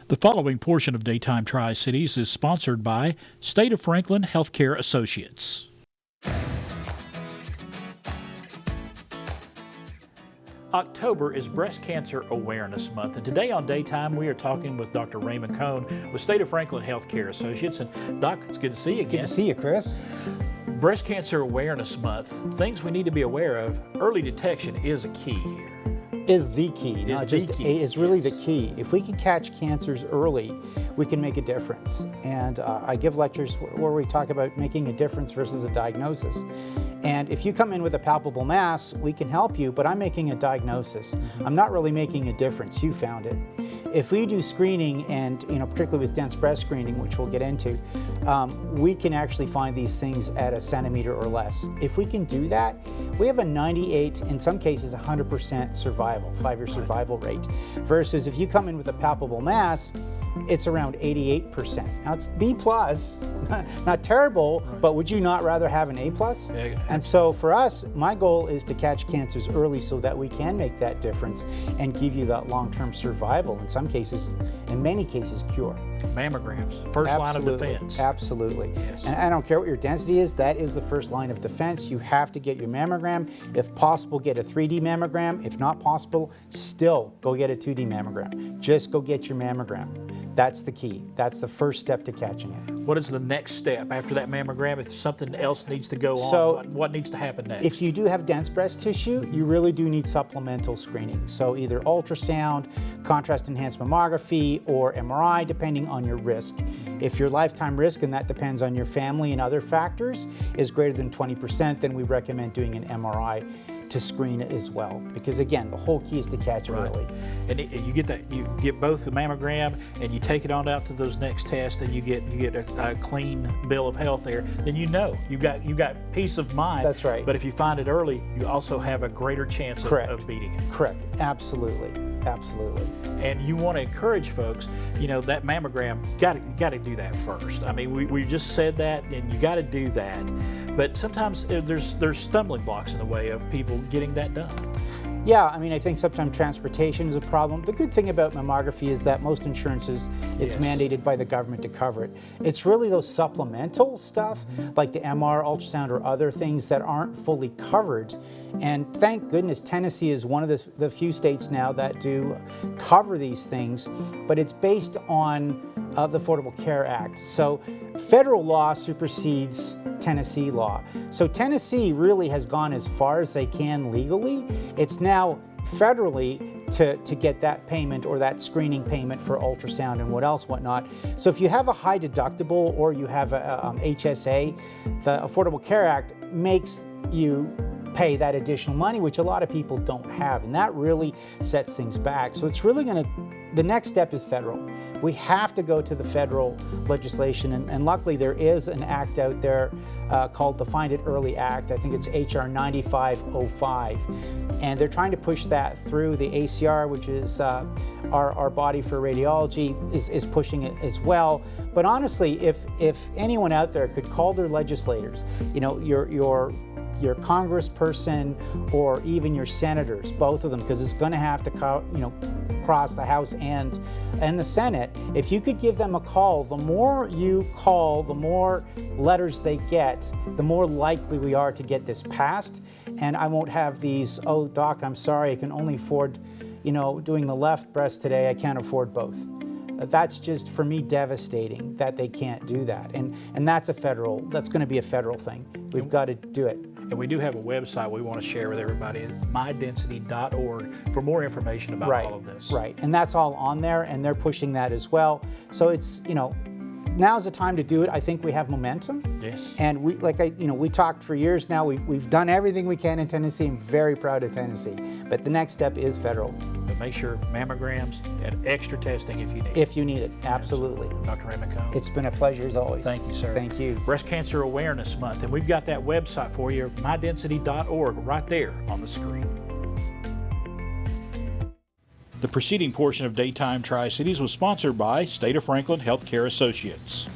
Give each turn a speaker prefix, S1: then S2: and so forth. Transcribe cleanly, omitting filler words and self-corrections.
S1: The following portion of Daytime Tri-Cities is sponsored by State of Franklin Healthcare Associates. October is Breast Cancer Awareness Month, and today on Daytime we are talking with Dr. Raymond Kohne with State of Franklin Healthcare Associates. And Doc, it's good to see you again.
S2: Good to see you, Chris.
S1: Breast Cancer Awareness Month, things we need to be aware of. Early detection is a key here.
S2: Is the key, not just it's really the key. If we can catch cancers early, we can make a difference. And I give lectures where we talk about making a difference versus a diagnosis. And if you come in with a palpable mass, we can help you, but I'm making a diagnosis. I'm not really making a difference. You found it. If we do screening, and particularly with dense breast screening, which we'll get into, we can actually find these things at a centimeter or less. If we can do that, we have a 98, in some cases 100% survival, 5-year survival rate. Versus if you come in with a palpable mass, it's around 88%. Now it's B+, not terrible, but would you not rather have an A+? And so for us, my goal is to catch cancers early so that we can make that difference and give you that long-term survival, in some cases, in many cases, cure.
S1: Mammograms, first line of defense.
S2: Absolutely.
S1: Yes.
S2: And I don't care what your density is, that is the first line of defense. You have to get your mammogram. If possible, get a 3D mammogram. If not possible, still go get a 2D mammogram. Just go get your mammogram. That's the key. That's the first step to catching it.
S1: What is the next step after that mammogram? If something else needs to go on, what needs to happen next?
S2: If you do have dense breast tissue, you really do need supplemental screening. So either ultrasound, contrast enhanced mammography, or MRI, depending on your risk. If your lifetime risk, and that depends on your family and other factors, is greater than 20%, then we recommend doing an MRI to screen it as well, because again, the whole key is to catch it early.
S1: And you get that, you get both the mammogram and you take it on out to those next tests, and you get a clean bill of health there. Then you got peace of mind.
S2: That's right.
S1: But if you find it early, you also have a greater chance of beating it.
S2: Correct. Absolutely. Absolutely.
S1: And you want to encourage folks, that mammogram, got to do that first. I mean, we just said that, and you got to do that. But sometimes there's stumbling blocks in the way of people getting that done.
S2: Yeah, I mean, I think sometimes transportation is a problem. The good thing about mammography is that most insurances, it's mandated by the government to cover it. It's really those supplemental stuff, like the MR, ultrasound, or other things that aren't fully covered. And thank goodness Tennessee is one of the few states now that do cover these things, but it's based on the Affordable Care Act. So federal law supersedes Tennessee law. So Tennessee really has gone as far as they can legally. It's now federally to get that payment or that screening payment for ultrasound and whatnot. So if you have a high deductible or you have a HSA, the Affordable Care Act makes you pay that additional money, which a lot of people don't have, and that really sets things back. So it's really the next step is federal. We have to go to the federal legislation, and luckily there is an act out there called the Find It Early Act. I think it's HR 9505, and they're trying to push that through. The ACR, which is our body for radiology, is pushing it as well. But honestly, if anyone out there could call their legislators, your congressperson or even your senators, both of them, because it's going to have to cross the House and the Senate. If you could give them a call, the more you call, the more letters they get, the more likely we are to get this passed. And I won't have these, oh doc, I'm sorry, I can only afford doing the left breast today, I can't afford both. That's just, for me, devastating that they can't do that. And that's going to be a federal thing. We've got to do it.
S1: And we do have a website we want to share with everybody, mydensity.org, for more information about all of this.
S2: Right, and that's all on there, and they're pushing that as well. So it's, now's the time to do it. I think we have momentum.
S1: Yes. And
S2: we talked for years now. We've done everything we can in Tennessee. I'm very proud of Tennessee. But the next step is federal.
S1: But make sure mammograms and extra testing if you need it.
S2: If you need it, absolutely.
S1: Dr. Raymond Kohne.
S2: It's been a pleasure as always.
S1: Thank you, sir.
S2: Thank you.
S1: Breast Cancer Awareness Month, and we've got that website for you, mydensity.org, right there on the screen. The preceding portion of Daytime Tri-Cities was sponsored by State of Franklin Healthcare Associates.